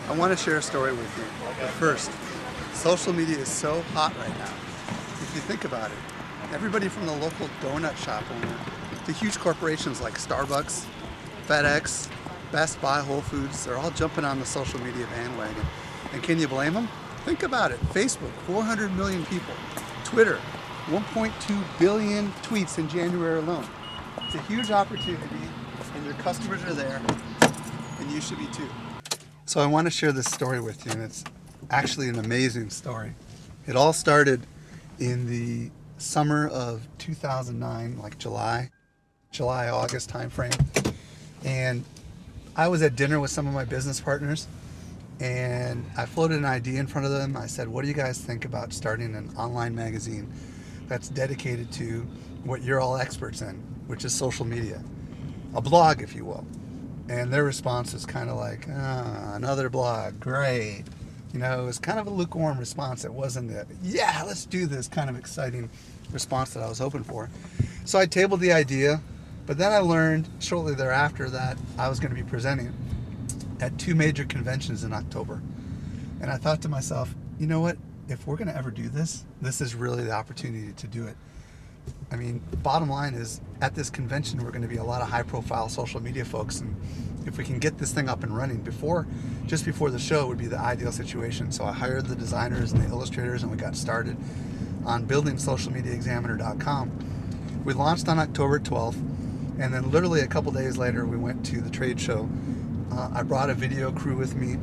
I want to share a story with you. But first, social media is so hot right now. If you think about it, everybody from the local donut shop owner to huge corporations like Starbucks, FedEx, Best Buy, Whole Foods, they're all jumping on the social media bandwagon. And can you blame them? Think about it. Facebook, 400 million people. Twitter, 1.2 billion tweets in January alone. It's a huge opportunity, and your customers are there, and you should be too. So I want to share this story with you, and it's actually an amazing story. It all started in the summer of 2009, like July, August timeframe. And I was at dinner with some of my business partners, and I floated an idea in front of them. I said, what do you guys think about starting an online magazine that's dedicated to what you're all experts in, which is social media? A blog, if you will. And their response was kind of like, another blog, great. You know, it was kind of a lukewarm response. It wasn't the, yeah, let's do this kind of exciting response that I was hoping for. So I tabled the idea, but then I learned shortly thereafter that I was going to be presenting at 2 major conventions in October. And I thought to myself, you know what? If we're going to ever do this, this is really the opportunity to do it. I mean, bottom line is, at this convention, we're going to be a lot of high-profile social media folks, and if we can get this thing up and running just before the show would be the ideal situation. So I hired the designers and the illustrators, and we got started on building socialmediaexaminer.com. We launched on October 12th, and then literally a couple days later, we went to the trade show. I brought a video crew with me,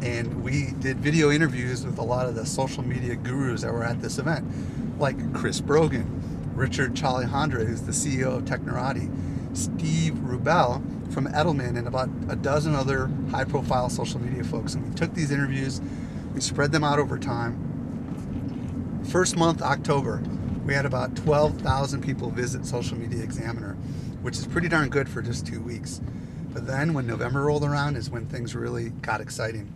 and we did video interviews with a lot of the social media gurus that were at this event, like Chris Brogan, Richard Chalihandra, who's the CEO of Technorati, Steve Rubel from Edelman, and about a dozen other high-profile social media folks. And we took these interviews, we spread them out over time. First month, October, we had about 12,000 people visit Social Media Examiner, which is pretty darn good for just 2 weeks. But then when November rolled around is when things really got exciting.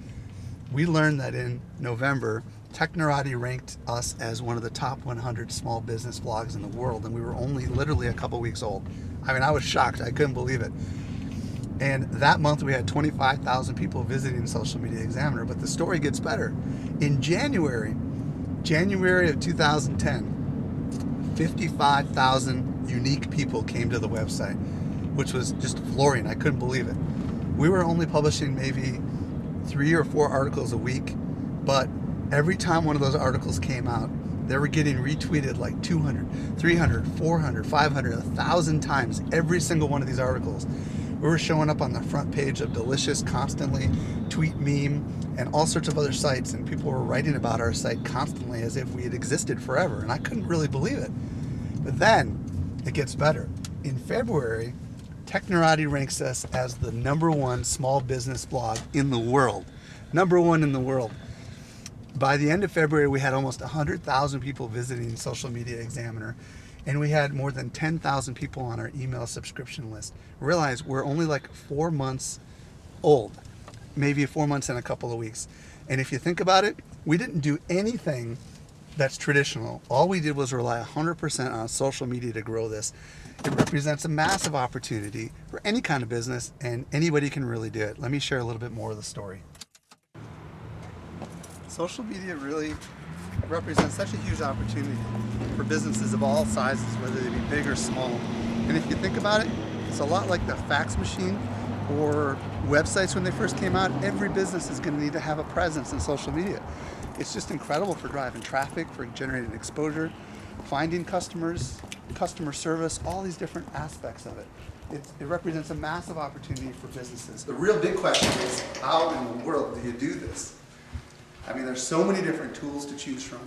We learned that in November, Technorati ranked us as one of the top 100 small business blogs in the world, and we were only literally a couple weeks old. I mean, I was shocked. I couldn't believe it. And that month we had 25,000 people visiting Social Media Examiner, but the story gets better. In January of 2010, 55,000 unique people came to the website, which was just flooring. I couldn't believe it. We were only publishing maybe 3 or 4 articles a week, but every time one of those articles came out, they were getting retweeted like 200, 300, 400, 500, 1,000 times every single one of these articles. We were showing up on the front page of Delicious constantly, Tweet Meme, and all sorts of other sites, and people were writing about our site constantly as if we had existed forever, and I couldn't really believe it. But then it gets better. In February, Technorati ranks us as the #1 small business blog in the world. #1 in the world. By the end of February, we had almost 100,000 people visiting Social Media Examiner, and we had more than 10,000 people on our email subscription list. Realize we're only like 4 months old, maybe 4 months and a couple of weeks. And if you think about it, we didn't do anything that's traditional. All we did was rely 100% on social media to grow this. It represents a massive opportunity for any kind of business, and anybody can really do it. Let me share a little bit more of the story. Social media really represents such a huge opportunity for businesses of all sizes, whether they be big or small. And if you think about it, it's a lot like the fax machine or websites when they first came out. Every business is going to need to have a presence in social media. It's just incredible for driving traffic, for generating exposure, finding customers, customer service, all these different aspects of it. It represents a massive opportunity for businesses. The real big question is, how in the world do you do this? I mean, there's so many different tools to choose from,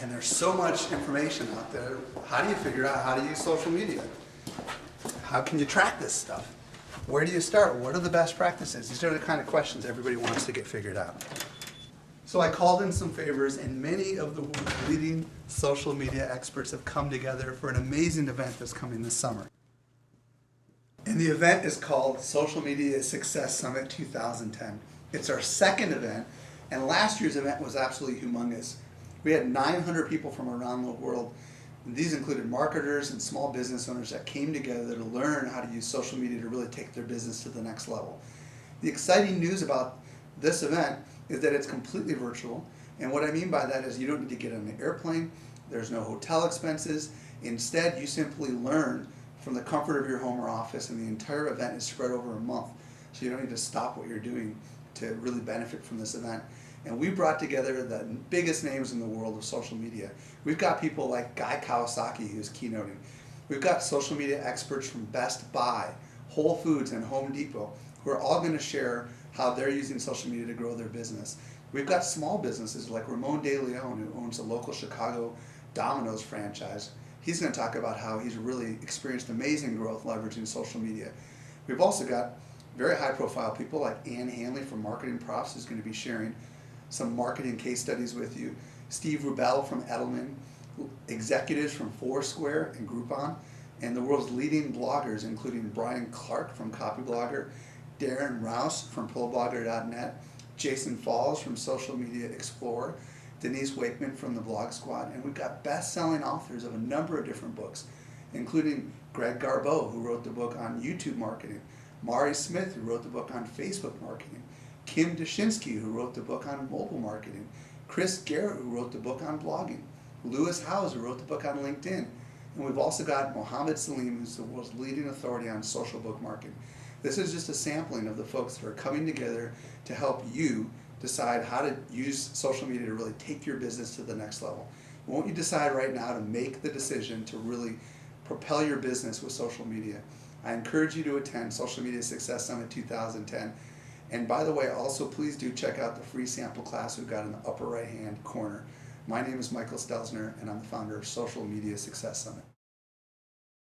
and there's so much information out there. How do you figure out how to use social media? How can you track this stuff? Where do you start? What are the best practices? These are the kind of questions everybody wants to get figured out. So I called in some favors, and many of the world's leading social media experts have come together for an amazing event that's coming this summer. And the event is called Social Media Success Summit 2010. It's our second event, and last year's event was absolutely humongous. We had 900 people from around the world. And these included marketers and small business owners that came together to learn how to use social media to really take their business to the next level. The exciting news about this event is that it's completely virtual. And what I mean by that is you don't need to get on an airplane, there's no hotel expenses. Instead, you simply learn from the comfort of your home or office, and the entire event is spread over a month. So you don't need to stop what you're doing to really benefit from this event. And we brought together the biggest names in the world of social media. We've got people like Guy Kawasaki, who's keynoting. We've got social media experts from Best Buy, Whole Foods, and Home Depot, who are all going to share how they're using social media to grow their business. We've got small businesses like Ramon De Leon, who owns a local Chicago Domino's franchise. He's going to talk about how he's really experienced amazing growth leveraging social media. We've also got very high profile people like Ann Hanley from Marketing Profs, who's going to be sharing some marketing case studies with you. Steve Rubel from Edelman, executives from Foursquare and Groupon, and the world's leading bloggers, including Brian Clark from Copyblogger, Darren Rouse from ProBlogger.net, Jason Falls from Social Media Explorer, Denise Wakeman from the Blog Squad, and we've got best-selling authors of a number of different books, including Greg Garbo, who wrote the book on YouTube marketing, Mari Smith, who wrote the book on Facebook marketing, Kim Dushinsky, who wrote the book on mobile marketing, Chris Garrett, who wrote the book on blogging, Lewis Howes, who wrote the book on LinkedIn, and we've also got Mohammed Salim, who's the world's leading authority on social bookmarking. This is just a sampling of the folks that are coming together to help you decide how to use social media to really take your business to the next level. Won't you decide right now to make the decision to really propel your business with social media? I encourage you to attend Social Media Success Summit 2010. And by the way, also please do check out the free sample class we've got in the upper right hand corner. My name is Michael Stelzner, and I'm the founder of Social Media Success Summit.